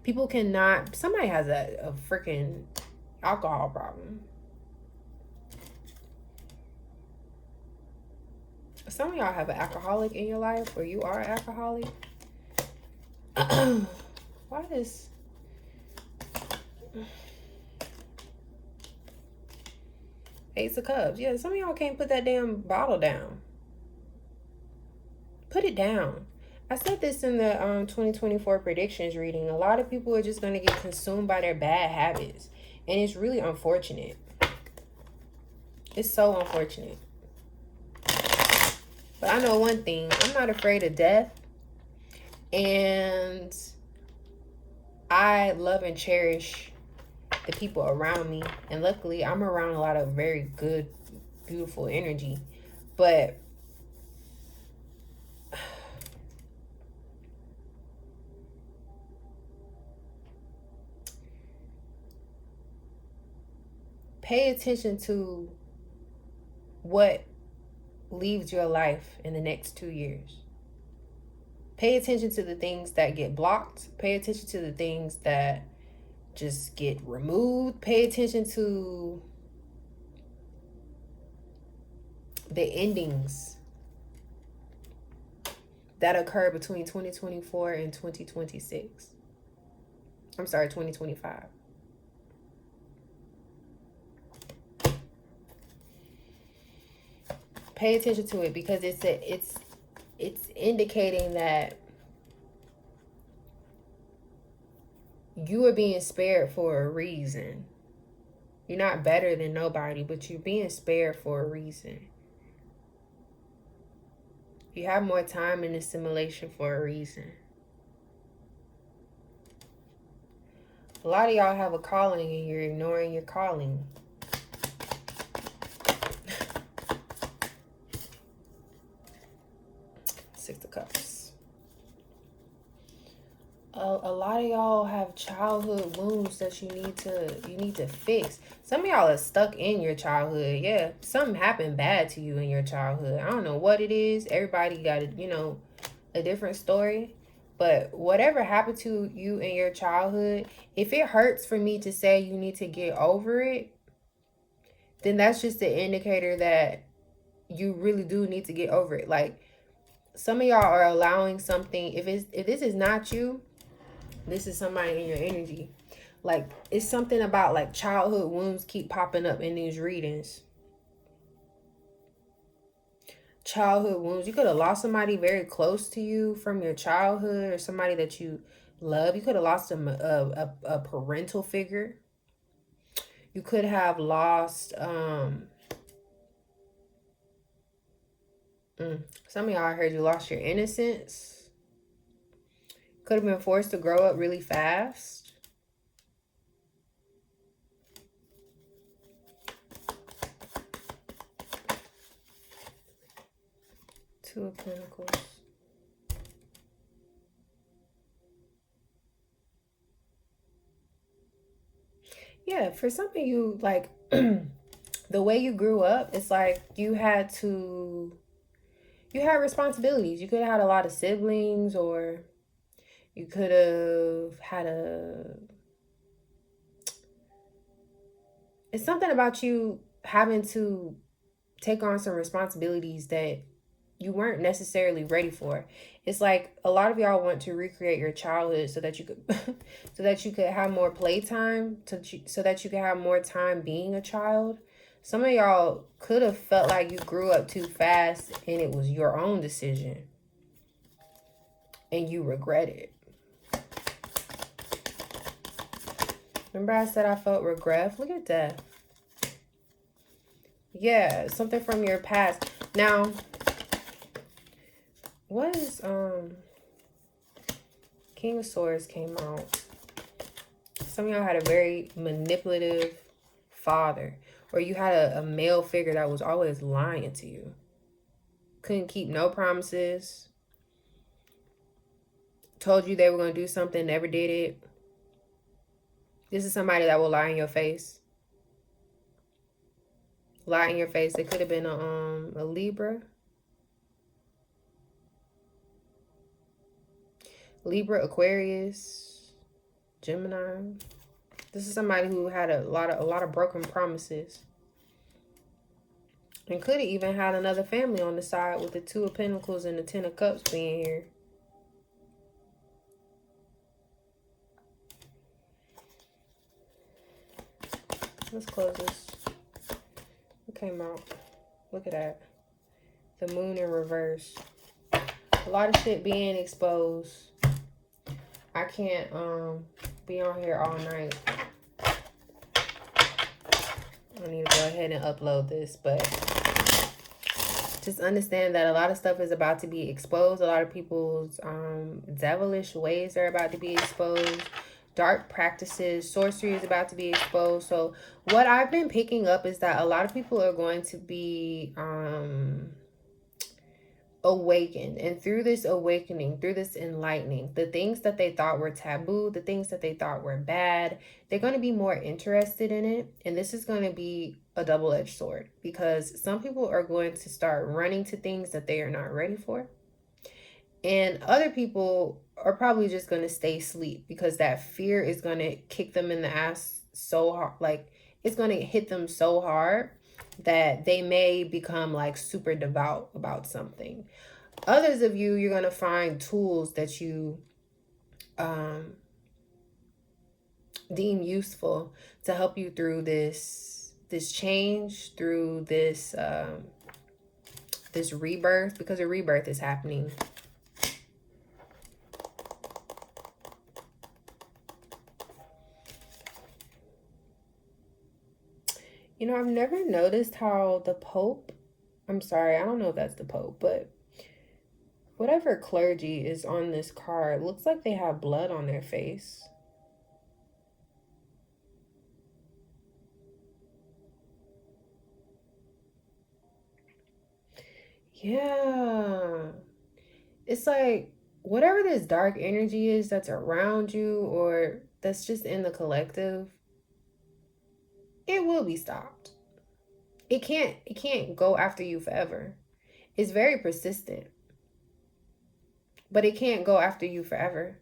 People cannot. Somebody has a freaking alcohol problem. Some of y'all have an alcoholic in your life, or you are an alcoholic. Why this? Ace of Cups. Yeah, some of y'all can't put that damn bottle down. Put it down. I said this in the 2024 predictions reading. A lot of people are just going to get consumed by their bad habits. And it's really unfortunate. It's so unfortunate. But I know one thing. I'm not afraid of death. And I love and cherish the people around me. And luckily, I'm around a lot of very good, beautiful energy. But pay attention to what leaves your life in the next 2 years. Pay attention to the things that get blocked. Pay attention to the things that just get removed. Pay attention to the endings that occur between 2024 and 2026. I'm sorry, 2025. Pay attention to it because it's indicating that you are being spared for a reason. You're not better than nobody, but you're being spared for a reason. You have more time in assimilation for a reason. A lot of y'all have a calling and you're ignoring your calling. Six of Cups. A lot of y'all have childhood wounds that you need to fix. Some of y'all are stuck in your childhood. Yeah, something happened bad to you in your childhood. I don't know what it is. Everybody got a different story. But whatever happened to you in your childhood, if it hurts for me to say you need to get over it, then that's just an indicator that you really do need to get over it. Like, some of y'all are allowing something, if this is not you, this is somebody in your energy. Like, it's something about like childhood wounds keep popping up in these readings. Childhood wounds. You could have lost somebody very close to you from your childhood, or somebody that you love. You could have lost a parental figure. You could have lost some of y'all, I heard you lost your innocence. Could have been forced to grow up really fast. Two of Pentacles. Yeah, for some of you, like, the way you grew up, it's like you had responsibilities. You could have had a lot of siblings, or you could have had it's something about you having to take on some responsibilities that you weren't necessarily ready for. It's like a lot of y'all want to recreate your childhood so that you could so that you could have more playtime, so that you could have more time being a child. Some of y'all could have felt like you grew up too fast and it was your own decision and you regret it. Remember I said I felt regret? Look at that. Yeah, something from your past. Now, what is King of Swords came out. Some of y'all had a very manipulative father, or you had a male figure that was always lying to you. Couldn't keep no promises. Told you they were going to do something, never did it. This is somebody that will lie in your face. Lie in your face. It could have been a Libra. Libra, Aquarius, Gemini. This is somebody who had a lot of broken promises. And could have even had another family on the side, with the Two of Pentacles and the Ten of Cups being here. Let's close this. What came out? Look at that. The Moon in reverse. A lot of shit being exposed. I can't be on here all night. I need to go ahead and upload this, but just understand that a lot of stuff is about to be exposed. A lot of people's devilish ways are about to be exposed. Dark practices, sorcery is about to be exposed. So what I've been picking up is that a lot of people are going to be awakened, and through this awakening, through this enlightening, the things that they thought were taboo, the things that they thought were bad, they're going to be more interested in it. And this is going to be a double-edged sword, because some people are going to start running to things that they are not ready for, and other people are probably just going to stay asleep, because that fear is going to kick them in the ass so hard. Like, it's going to hit them so hard that they may become like super devout about something. Others of you, you're going to find tools that you deem useful to help you through this change, through this this rebirth, because a rebirth is happening. You know, I've never noticed how the Pope, I'm sorry, I don't know if that's the Pope, but whatever clergy is on this card looks like they have blood on their face. Yeah. It's like whatever this dark energy is that's around you or that's just in the collective, it will be stopped. It can't go after you forever. It's very persistent, but it can't go after you forever.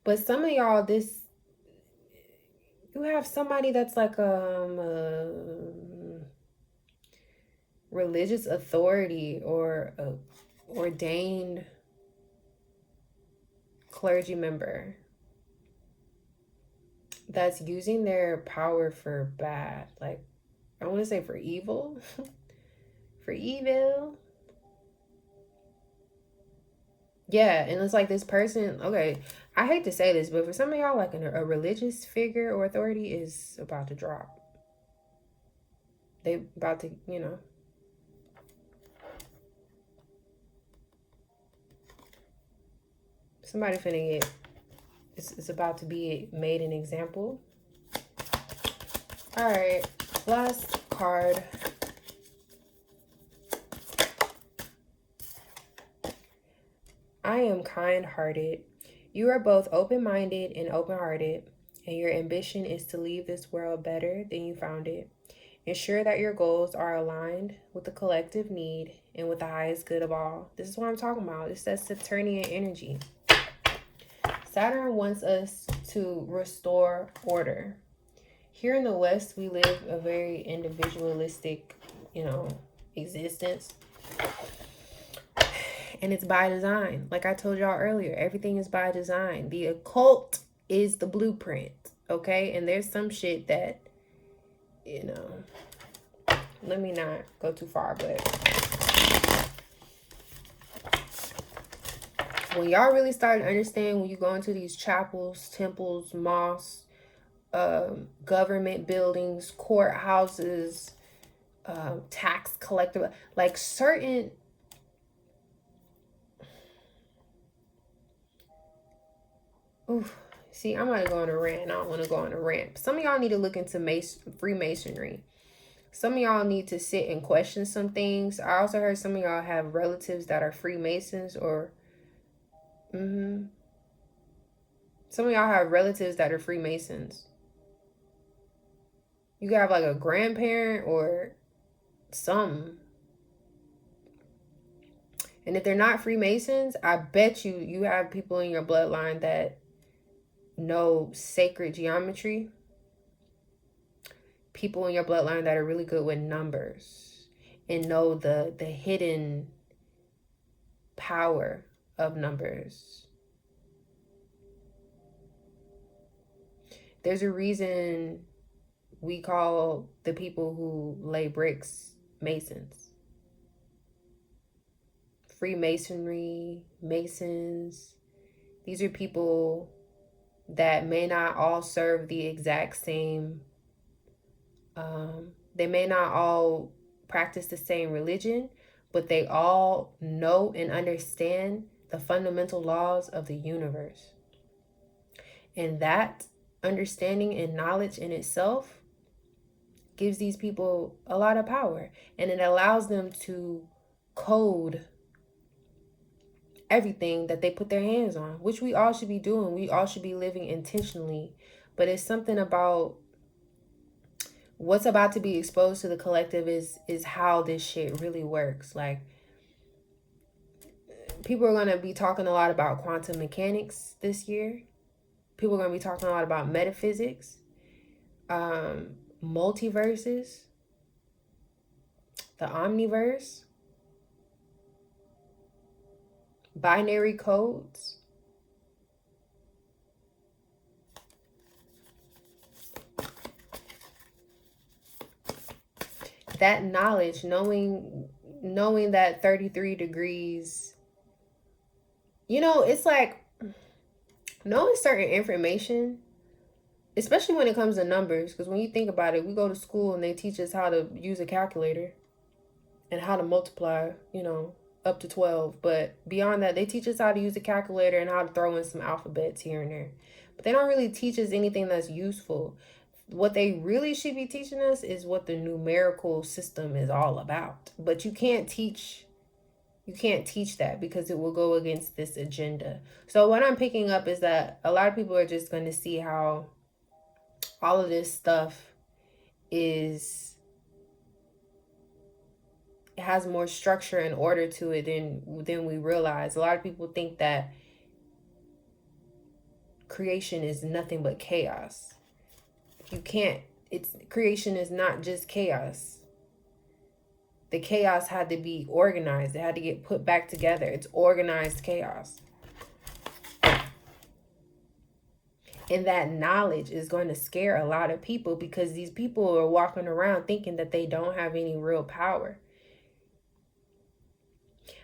But some of y'all, this you have somebody that's like religious authority or a ordained clergy member that's using their power for bad. Like, I want to say for evil. For evil. Yeah, and it's like this person, okay, I hate to say this, but for some of y'all, like a religious figure or authority is about to drop. They about to, somebody finna get, it's about to be made an example. All right, last card. I am kind-hearted. You are both open-minded and open-hearted, and your ambition is to leave this world better than you found it. Ensure that your goals are aligned with the collective need and with the highest good of all. This is what I'm talking about. It's that Saturnian energy. Saturn wants us to restore order. Here in the West, we live a very individualistic, existence. And it's by design. Like I told y'all earlier, everything is by design. The occult is the blueprint, okay? And there's some shit that, let me not go too far, but when y'all really start to understand, when you go into these chapels, temples, mosques, government buildings, courthouses, tax collector, like certain, oof, see, I'm going to go on a rant. I don't want to go on a rant. Some of y'all need to look into Freemasonry. Some of y'all need to sit and question some things. I also heard some of y'all have relatives that are Freemasons or some of y'all have relatives that are Freemasons. You could have like a grandparent or some. And if they're not Freemasons, I bet you have people in your bloodline that know sacred geometry. People in your bloodline that are really good with numbers and know the hidden power of numbers. There's a reason we call the people who lay bricks Masons. Freemasonry, Masons, these are people that may not all serve the exact same, they may not all practice the same religion, but they all know and understand the fundamental laws of the universe. And that understanding and knowledge in itself gives these people a lot of power, and it allows them to code everything that they put their hands on, which we all should be doing. We all should be living intentionally, but it's something about what's about to be exposed to the collective is how this shit really works. Like, people are going to be talking a lot about quantum mechanics this year. People are going to be talking a lot about metaphysics, multiverses, the omniverse, binary codes. That knowledge, knowing that 33 degrees You know, it's like knowing certain information, especially when it comes to numbers, because when you think about it, we go to school and they teach us how to use a calculator and how to multiply, you know, up to 12. But beyond that, they teach us how to use a calculator and how to throw in some alphabets here and there. But they don't really teach us anything that's useful. What they really should be teaching us is what the numerical system is all about. But you can't teach that because it will go against this agenda. So what I'm picking up is that a lot of people are just going to see how all of this stuff is, it has more structure and order to it than we realize. A lot of people think that creation is nothing but chaos. You can't, it's creation is not just chaos. The chaos had to be organized. It had to get put back together. It's organized chaos. And that knowledge is going to scare a lot of people because these people are walking around thinking that they don't have any real power.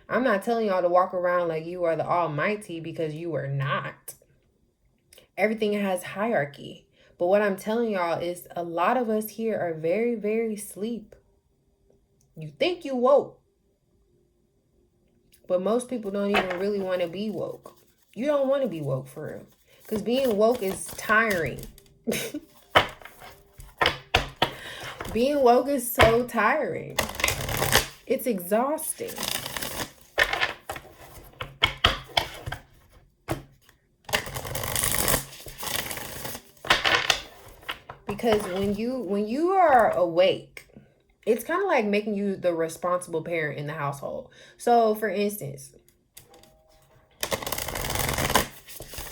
I'm not telling y'all to walk around like you are the almighty, because you are not. Everything has hierarchy. But what I'm telling y'all is a lot of us here are very, very asleep. You think you woke, but most people don't even really want to be woke. You don't want to be woke for real, because being woke is tiring. Being woke is so tiring. It's exhausting. Because when you are awake, it's kind of like making you the responsible parent in the household. So for instance,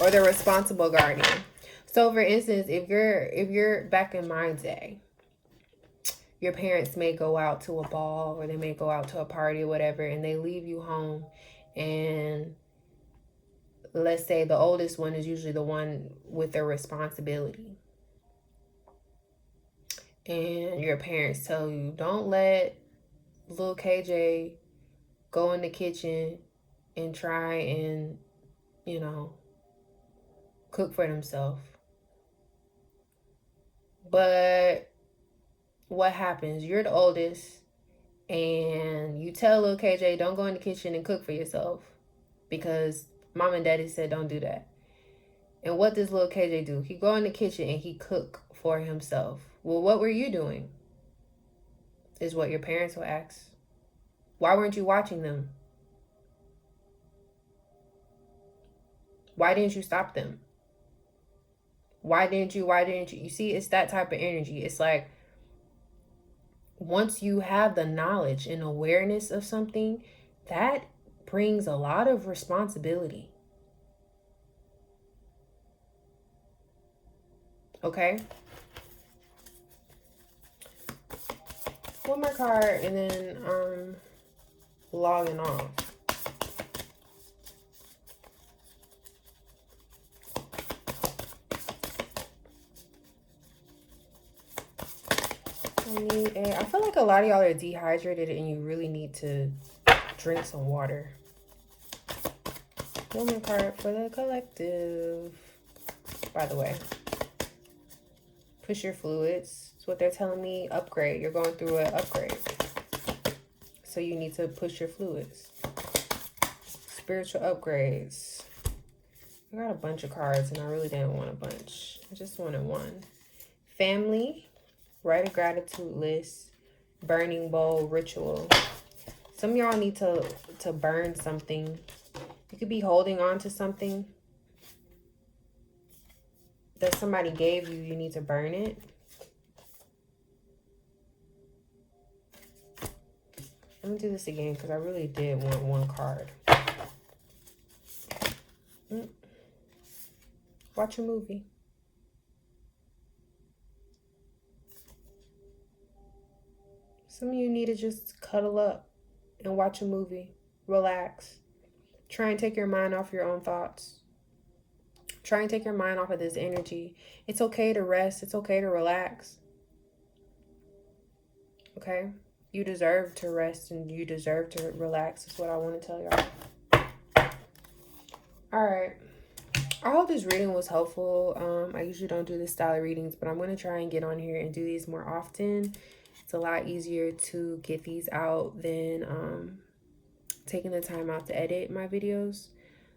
or the responsible guardian. So for instance, if you're back in my day, your parents may go out to a ball or they may go out to a party or whatever, and they leave you home, and let's say the oldest one is usually the one with the responsibility. And your parents tell you, don't let little KJ go in the kitchen and try and, you know, cook for themselves. But what happens? You're the oldest, and you tell little KJ, don't go in the kitchen and cook for yourself because mom and daddy said don't do that. And what does little KJ do? He go in the kitchen and he cook for himself. Well, what were you doing? Is what your parents will ask. Why weren't you watching them? Why didn't you stop them? Why didn't you? You see, it's that type of energy. It's like, once you have the knowledge and awareness of something, that brings a lot of responsibility. Okay? One more card and then logging off. I feel like a lot of y'all are dehydrated and you really need to drink some water. One more card for the collective. By the way, push your fluids. That's what they're telling me. Upgrade. You're going through an upgrade. So you need to push your fluids. Spiritual upgrades. I got a bunch of cards and I really didn't want a bunch. I just wanted one. Family. Write a gratitude list. Burning bowl ritual. Some of y'all need to burn something. You could be holding on to something that somebody gave you. You need to burn it. Let me do this again because I really did want one card. Watch a movie. Some of you need to just cuddle up and watch a movie. Relax. Try and take your mind off your own thoughts. Try and take your mind off of this energy. It's okay to rest. It's okay to relax. Okay? You deserve to rest and you deserve to relax is what I want to tell y'all. All right. I hope this reading was helpful. I usually don't do this style of readings, but I'm going to try and get on here and do these more often. It's a lot easier to get these out than taking the time out to edit my videos.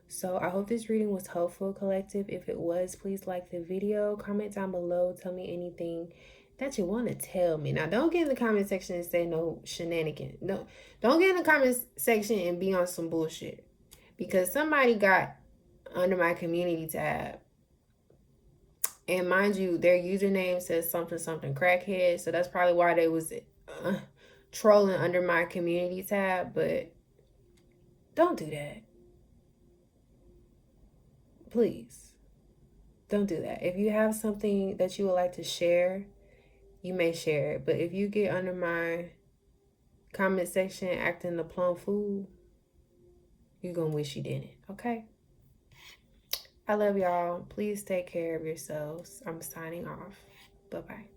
So I hope this reading was helpful, collective. If it was, please like the video, comment down below, tell me anything that you want to tell me. Now, don't get in the comment section and say no shenanigans. No, don't get in the comment section and be on some bullshit, because somebody got under my community tab, and mind you, their username says something something crackhead, so that's probably why they was trolling under my community tab. But don't do that, please. Don't do that. If you have something that you would like to share, you may share it. But if you get under my comment section acting the plum fool, you're gonna wish you didn't. Okay? I love y'all. Please take care of yourselves. I'm signing off. Bye-bye.